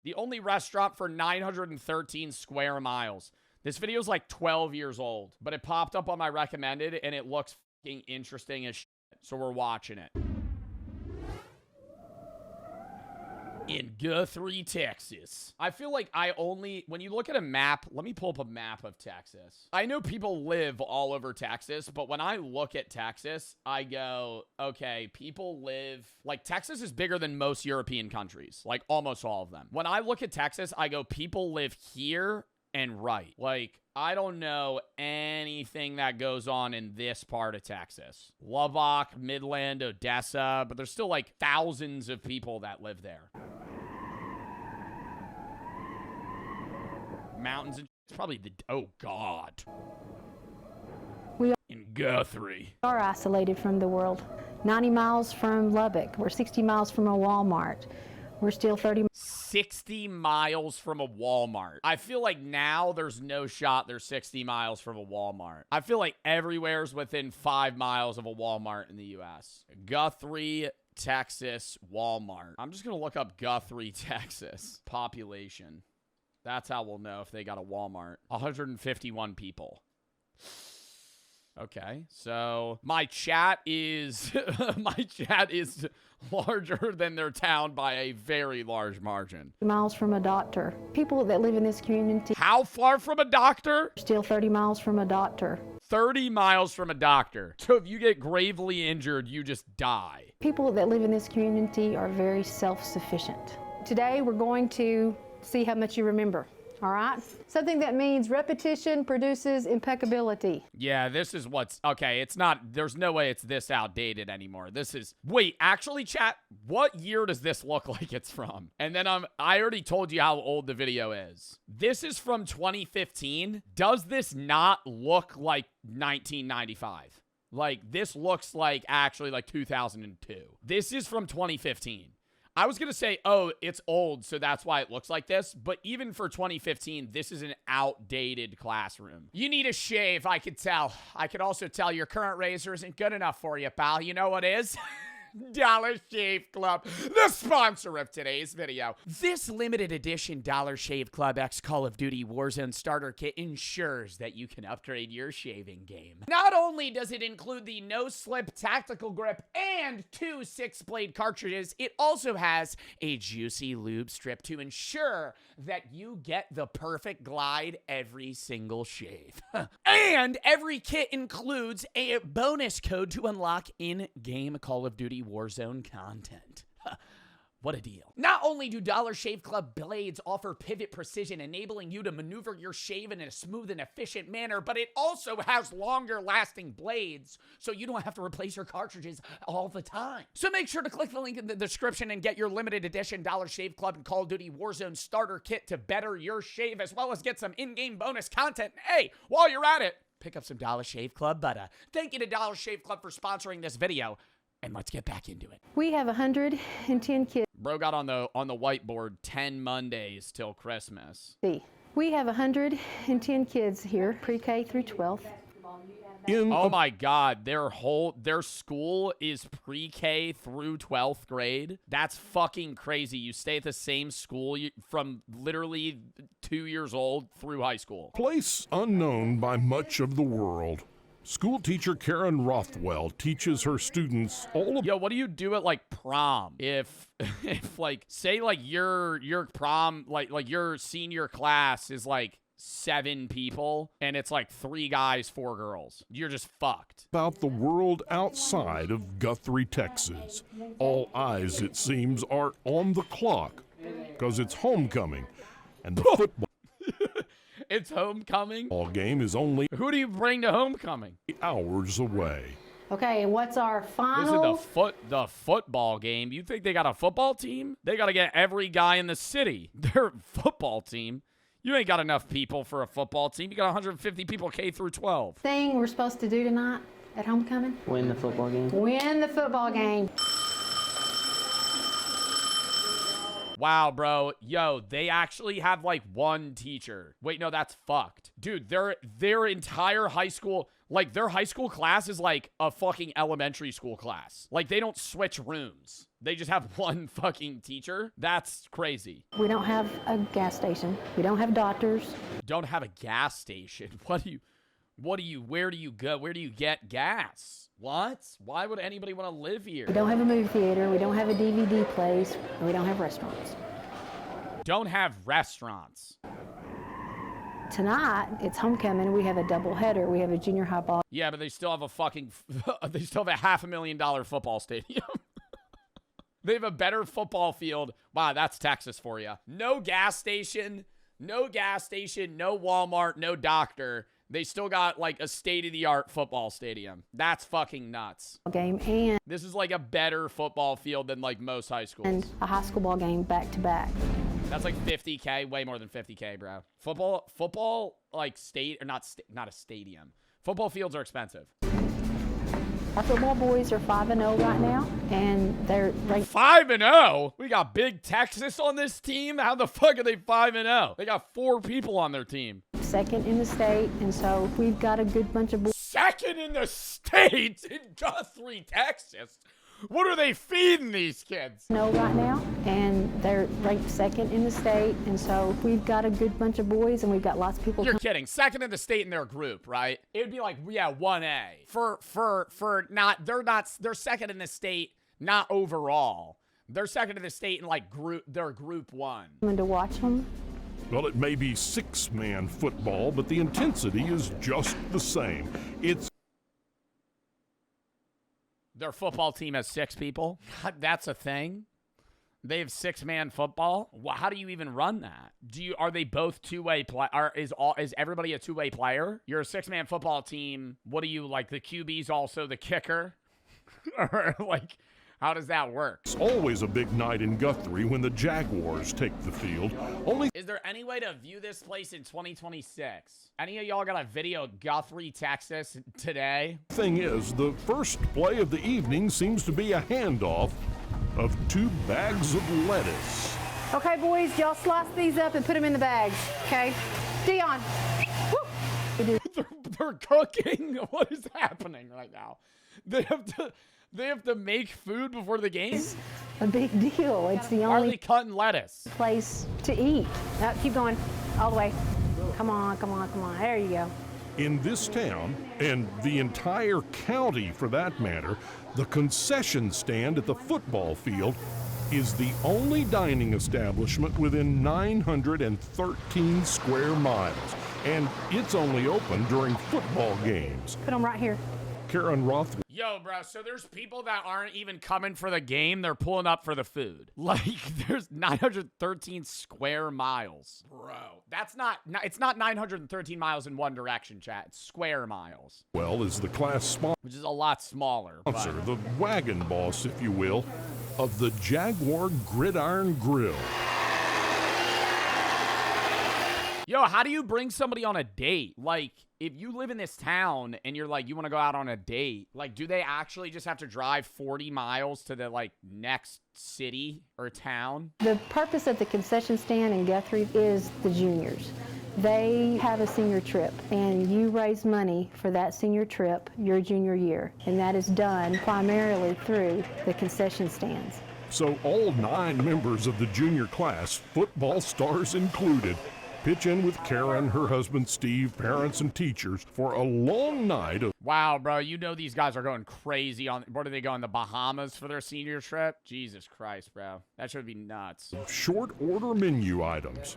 The only restaurant for 913 square miles. This video is like 12 years old, but it popped up on my recommended and it looks fucking interesting as shit. So we're watching it. In Guthrie, Texas. I feel like when you look at a map, let me pull up a map of Texas. I know people live all over Texas, but when I look at Texas, I go, okay, people live, like Texas is bigger than most European countries, like almost all of them. When I look at Texas, I go, people live here and right. Like, I don't know anything that goes on in this part of Texas. Lubbock, Midland, Odessa, but there's still like thousands of people that live there. Mountains and it's probably the, oh God. In Guthrie. We are isolated from the world. 90 miles from Lubbock. We're 60 miles from a Walmart. We're still 60 miles from a Walmart. I feel like now there's no shot they're 60 miles from a Walmart. I feel like everywhere's within 5 miles of a Walmart in the U.S. Guthrie, Texas, Walmart. I'm just going to look up Guthrie, Texas. Population. That's how we'll know if they got a Walmart. 151 people. Okay, so my chat is larger than their town by a very large margin. miles from a doctor. People that live in this community. How far from a doctor? Still 30 miles from a doctor. 30 miles from a doctor. So if you get gravely injured, you just die. People that live in this community are very self-sufficient. Today we're going to see how much you remember. All right? Something that means repetition produces impeccability. Yeah, this is what's... Okay, it's not... There's no way it's this outdated anymore. This is... Wait, actually, chat, what year does this look like it's from? And then I already told you how old the video is. This is from 2015. Does this not look like 1995? Like, this looks like actually like 2002. This is from 2015. I was going to say, oh, it's old, so that's why it looks like this. But even for 2015, this is an outdated classroom. You need a shave, I could tell. I could also tell your current razor isn't good enough for you, pal. You know what is? Dollar Shave Club, the sponsor of today's video. This limited edition Dollar Shave Club X Call of Duty Warzone starter kit ensures that you can upgrade your shaving game. Not only does it include the no-slip tactical grip and 2 6-blade cartridges, it also has a juicy lube strip to ensure that you get the perfect glide every single shave. And every kit includes a bonus code to unlock in-game Call of Duty Warzone content. What a deal. Not only do Dollar Shave Club blades offer pivot precision, enabling you to maneuver your shave in a smooth and efficient manner, but it also has longer lasting blades, so you don't have to replace your cartridges all the time. So make sure to click the link in the description and get your limited edition Dollar Shave Club and Call of Duty Warzone starter kit to better your shave, as well as get some in-game bonus content. Hey, while you're at it, pick up some Dollar Shave Club butter. Thank you to Dollar Shave Club for sponsoring this video. And let's get back into it. We have 110 kids. Bro got on the whiteboard 10 Mondays till Christmas. We have 110 kids here, pre-K through 12th. Oh my God, their school is pre-K through 12th grade. That's fucking crazy. You stay at the same school from literally 2 years old through high school. Place unknown by much of the world. School teacher Karen Rothwell teaches her students all of... Yo, what do you do at, like, prom? If like, say, like, your prom, like, your senior class is, like, 7 people, and it's, like, 3 guys, 4 girls. You're just fucked. About the world outside of Guthrie, Texas. All eyes, it seems, are on the clock, because it's homecoming, and the football... It's homecoming? Ball game is only... Who do you bring to homecoming? ...hours away. Okay, and what's our final... This is the football game. You think they got a football team? They got to get every guy in the city. Their football team? You ain't got enough people for a football team. You got 150 people K through 12. Thing we're supposed to do tonight at homecoming? Win the football game. Win the football game. Wow, bro. Yo, they actually have like 1 teacher. Wait, no, that's fucked. Dude, their entire high school, Like, their high school class is like a fucking elementary school class. Like, they don't switch rooms. They just have one fucking teacher. That's crazy. We don't have a gas station. We don't have doctors. Don't have a gas station. Where do you go? Where do you get gas? What? Why would anybody want to live here? We don't have a movie theater. We don't have a DVD place. And we don't have restaurants. Don't have restaurants. Tonight, it's homecoming. We have a doubleheader. We have a junior high ball. Yeah, but they still have a fucking, they still have a $500,000 football stadium. They have a better football field. Wow, that's Texas for you. No gas station, no Walmart, no doctor. They still got like a state-of-the-art football stadium. That's fucking nuts. Game and This is like a better football field than like most high schools. and a high school ball game back to back. That's like 50K, way more than 50K, bro. Football, like not a stadium. Football fields are expensive. Our football boys are 5-0 right now, and they're ranked 5-0? We got Big Texas on this team? How the fuck are they 5-0? They got 4 people on their team. second in the state, and so we've got a good bunch of boys. Second in the state in Guthrie, Texas? What are they feeding these kids? No, right now, and they're ranked second in the state, and so we've got a good bunch of boys, and we've got lots of people. You're kidding. Second in the state in their group, right? It would be like, yeah, 1A. They're second in the state, not overall. They're second in the state in like they're group 1. Coming to watch them. Well, it may be 6-man football, but the intensity is just the same. It's Their football team has 6 people. That's a thing. They have 6-man football. How do you even run that? Are they both two-way play? Is everybody a two-way player? You're a 6-man football team. What do you like? The QB's also the kicker, or like, how does that work? It's always a big night in Guthrie when the Jaguars take the field. Only Is there any way to view this place in 2026? Any of y'all got a video of Guthrie, Texas today? thing is, the first play of the evening seems to be a handoff of 2 bags of lettuce. Okay, boys, y'all slice these up and put them in the bags. Okay, Dion. Woo. They're cooking. What is happening right now? They have to make food before the game? A big deal. It's the Are they only cutting lettuce? place to eat. Keep going, all the way. Come on, come on, come on. There you go. In this town, and the entire county for that matter, the concession stand at the football field is the only dining establishment within 913 square miles. And it's only open during football games. Put them right here. Karen Roth. Yo, bro, so there's people that aren't even coming for the game. They're pulling up for the food. Like, there's 913 square miles. Bro, it's not 913 miles in one direction, chat. It's square miles. Well, is the class sponsor, Which is a lot smaller. But the wagon boss, if you will, of the Jaguar Gridiron Grill. yo, how do you bring somebody on a date? Like, if you live in this town and you're like, you want to go out on a date, like, do they actually just have to drive 40 miles to the, like, next city or town? The purpose of the concession stand in Guthrie is the juniors. They have a senior trip, and you raise money for that senior trip your junior year, and that is done primarily through the concession stands. So all 9 members of the junior class, football stars included, pitch in with Karen, her husband Steve, parents and teachers for a long night of Wow, bro, you know these guys are going crazy on, what are they going, the Bahamas for their senior trip? Jesus Christ, bro. That should be nuts. short order menu items.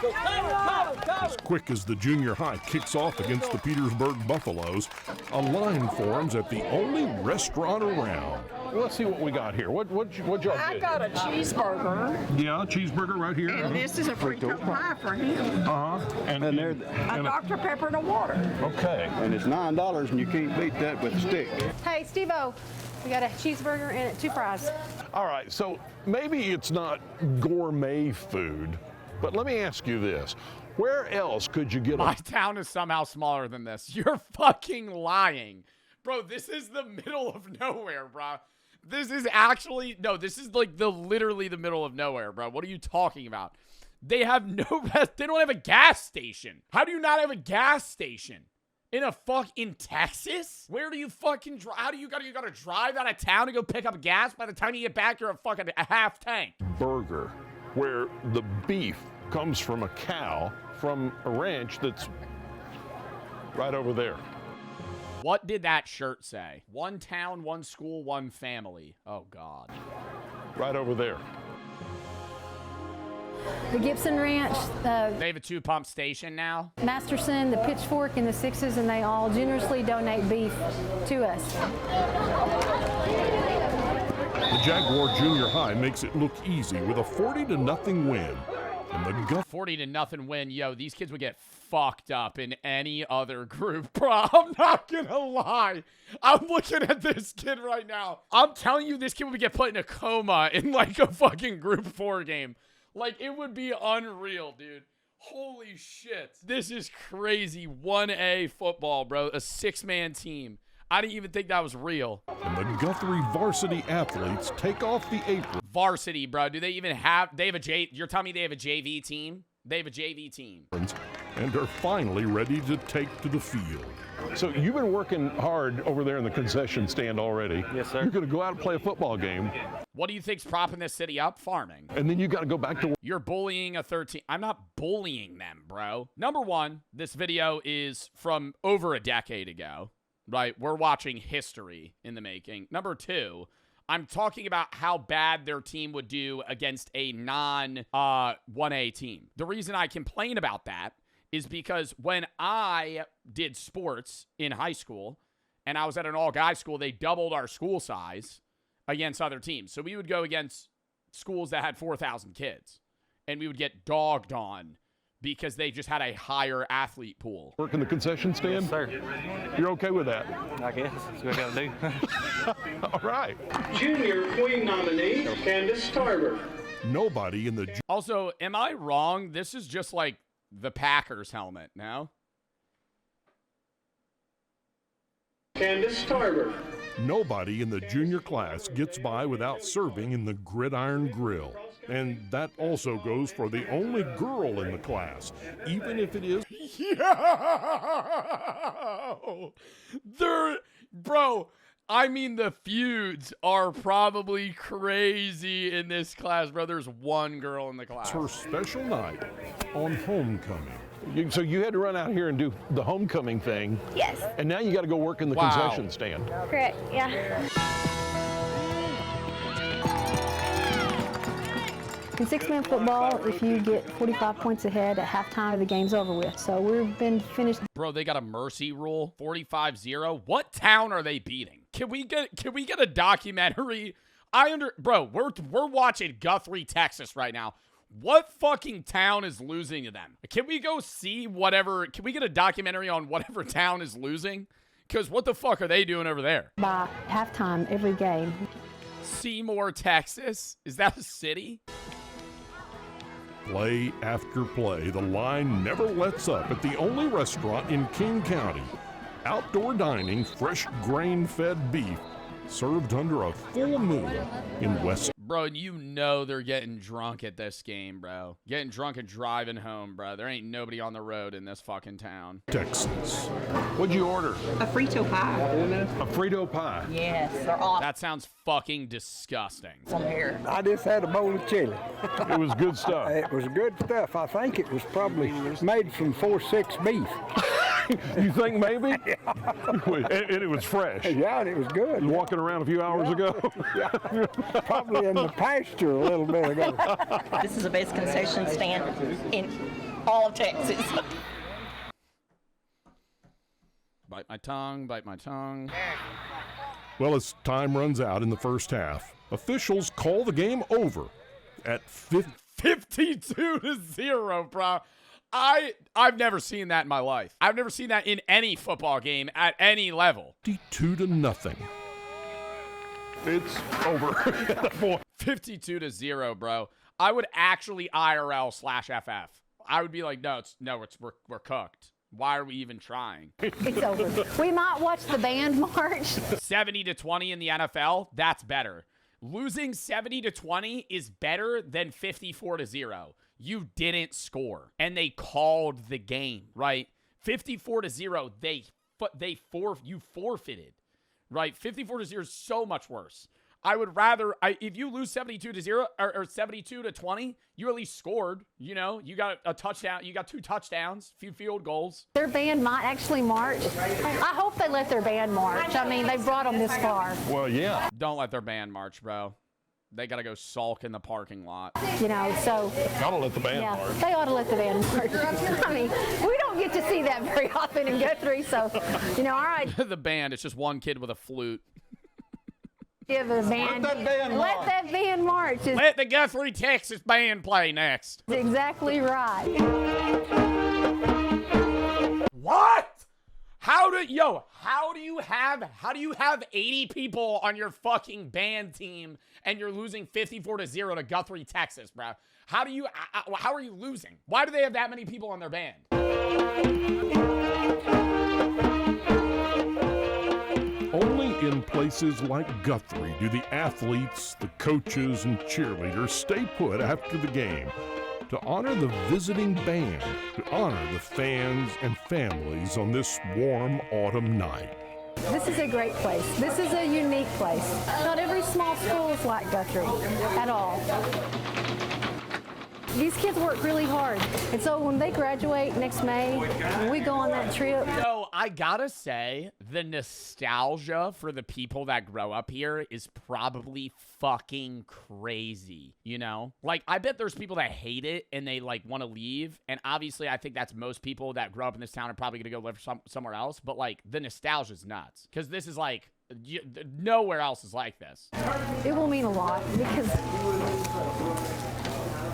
As quick as the junior high kicks off against the Petersburg Buffaloes, a line forms at the only restaurant around. Well, let's see what we got here. What y'all get? I got a cheeseburger, Yeah, cheeseburger right here. and this is a frito pie for him. And A Dr. Pepper and a water. okay. And it's $9, and you can't beat that with a stick. Hey, Steve-O, we got a cheeseburger and 2 fries. All right, so maybe it's not gourmet food, but let me ask you this. Where else could you get My a town is somehow smaller than this. You're fucking lying. Bro, this is the middle of nowhere, bro. This is actually, no, this is like literally the middle of nowhere, bro. What are you talking about? They have they don't have a gas station. How do you not have a gas station? In Texas? Where do you fucking drive? How do you gotta drive out of town to go pick up gas? By the time you get back, you're a half tank. Burger, where the beef comes from a cow from a ranch that's right over there. What did that shirt say? One town, one school, one family. Oh, God. Right over there. The Gibson Ranch, They have a 2-pump station now. Masterson, the Pitchfork, and the Sixes, and they all generously donate beef to us. The Jaguar Junior High makes it look easy with a 40-0 win. And the 40-0 win. Yo, these kids would get fucked up in any other group, bro. I'm not gonna lie. I'm looking at this kid right now. I'm telling you, this kid would get put in a coma in like a fucking Group 4 game. Like, it would be unreal, dude. Holy shit. This is crazy. 1A football, bro. A 6-man team. I didn't even think that was real. And the Guthrie varsity athletes take off the apron. Varsity, bro. Do they even have, you're telling me they have a JV team? They have a JV team. And are finally ready to take to the field. So you've been working hard over there in the concession stand already. Yes, sir. You're going to go out and play a football game. What do you think's propping this city up? Farming. And then you got to go back to work. You're bullying a 13. I'm not bullying them, bro. Number one, this video is from over a decade ago, right? We're watching history in the making. Number two, I'm talking about how bad their team would do against a non-1A team. The reason I complain about that is because when I did sports in high school and I was at an all-guys school, they doubled our school size against other teams. So we would go against schools that had 4,000 kids, and we would get dogged on because they just had a higher athlete pool. Work in the concession stand? Yes, sir. You're okay with that? I guess. That's what I gotta do. All right. Junior Queen nominee, Candace Tarver. Nobody in the Also, am I wrong? This is just like the Packers helmet, no? Candace Tarver. Nobody in the junior class gets by without serving in the gridiron grill. And that also goes for the only girl in the class, even if it is. Yo! Bro, I mean, the feuds are probably crazy in this class, bro. There's one girl in the class. Her special night on homecoming. So you had to run out here and do the homecoming thing. Yes. And now you got to go work in the Wow. concession stand. Correct. Yeah. In 6-man football, if you get 45 points ahead at halftime, the game's over with. So we've been finished. Bro, they got a mercy rule, 45-0. What town are they beating? Can we get a documentary? Bro, we're watching Guthrie, Texas right now. What fucking town is losing to them? Can we go see whatever? Can we get a documentary on whatever town is losing? Because what the fuck are they doing over there? By halftime every game. Seymour, Texas? Is that a city? Play after play, the line never lets up at the only restaurant in King County. Outdoor dining, fresh grain-fed beef, served under a full moon in West. Bro, you know they're getting drunk at this game, bro. Getting drunk and driving home, bro. There ain't nobody on the road in this fucking town. Texas. What'd you order? A Frito pie. A Frito pie. Yes, they're awesome That sounds fucking disgusting. here. I just had a bowl of chili. It was good stuff. It was good stuff. I think it was probably made from 4-6 beef. You think maybe? and it was fresh. Yeah, and it was good. Walking around a few hours ago. Yeah. Probably in the pasture a little bit ago. This is the best concession stand in all of Texas. Bite my tongue, bite my tongue. Well, as time runs out in the first half, officials call the game over at 52-0, bro. I've never seen that in my life. I've never seen that in any football game at any level. 52-0. It's over. 52-0, bro. I would actually IRL/FF. I would be like, we're cooked. Why are we even trying? It's over. We might watch the band march. 70-20 in the NFL, that's better. Losing 70-20 is better than 54-0. You didn't score, and they called the game, right? 54-0, they you forfeited, right? 54-0 is so much worse. I would rather, if you lose 72-0 or 72-20, you at least scored. You know, you got a touchdown, you got 2 touchdowns, few field goals. Their band might actually march. I hope they let their band march. I mean, they brought them this far. Well, yeah. Don't let their band march, bro. They got to go sulk in the parking lot. You know, so. Gotta let the band Yeah, march. they ought to let the band march. I mean, we don't get to see that very often in Guthrie, so, you know, all right. The band, it's just one kid with a flute. Give the band. Let that band march. Let that band march. It's Let the Guthrie, Texas band play next. exactly right. What? How do you have 80 people on your fucking band team and you're losing 54-0 to Guthrie, Texas, bro? How are you losing? Why do they have that many people on their band? Only in places like Guthrie do the athletes, the coaches, and cheerleaders stay put after the game to honor the visiting band, to honor the fans and families on this warm autumn night. This is a great place. This is a unique place. Not every small school is like Guthrie at all. These kids work really hard. And so when they graduate next May, when we go on that trip. So I gotta say, the nostalgia for the people that grow up here is probably fucking crazy, you know? Like, I bet there's people that hate it and they, like, want to leave. And obviously, I think that's most people that grow up in this town are probably gonna go live somewhere else. But, like, the nostalgia's nuts. Because this is, like, nowhere else is like this. It will mean a lot because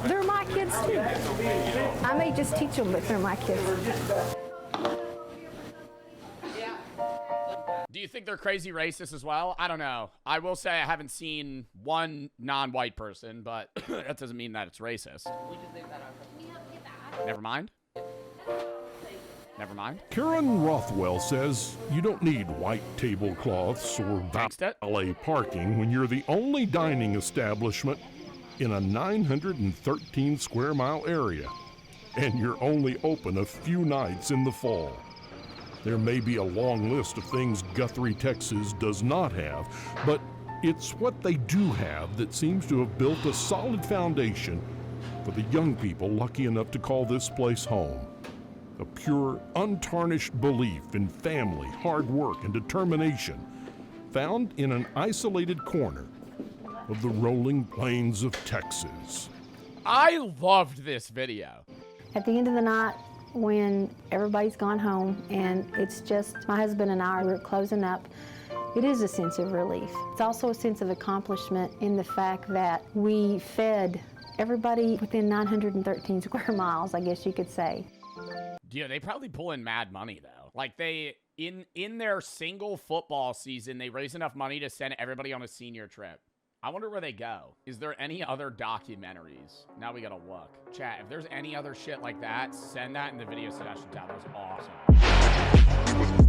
they're my kids too. I may just teach them, but they're my kids. Do you think they're crazy racist as well? I don't know. I will say I haven't seen one non-white person, but that doesn't mean that it's racist. Never mind. Never mind. Karen Rothwell says you don't need white tablecloths or valet parking when you're the only dining establishment in a 913 square mile area, and you're only open a few nights in the fall. There may be a long list of things Guthrie, Texas does not have, but it's what they do have that seems to have built a solid foundation for the young people lucky enough to call this place home. A pure, untarnished belief in family, hard work, and determination, found in an isolated corner of the rolling plains of Texas. I loved this video. At the end of the night, when everybody's gone home and it's just my husband and I are closing up, it is a sense of relief. It's also a sense of accomplishment in the fact that we fed everybody within 913 square miles, I guess you could say. Yeah, they probably pull in mad money, though. Like, they, in their single football season, they raise enough money to send everybody on a senior trip. I wonder where they go. Is there any other documentaries? Now we gotta look. Chat, if there's any other shit like that, send that in the video suggestion tab. That was awesome.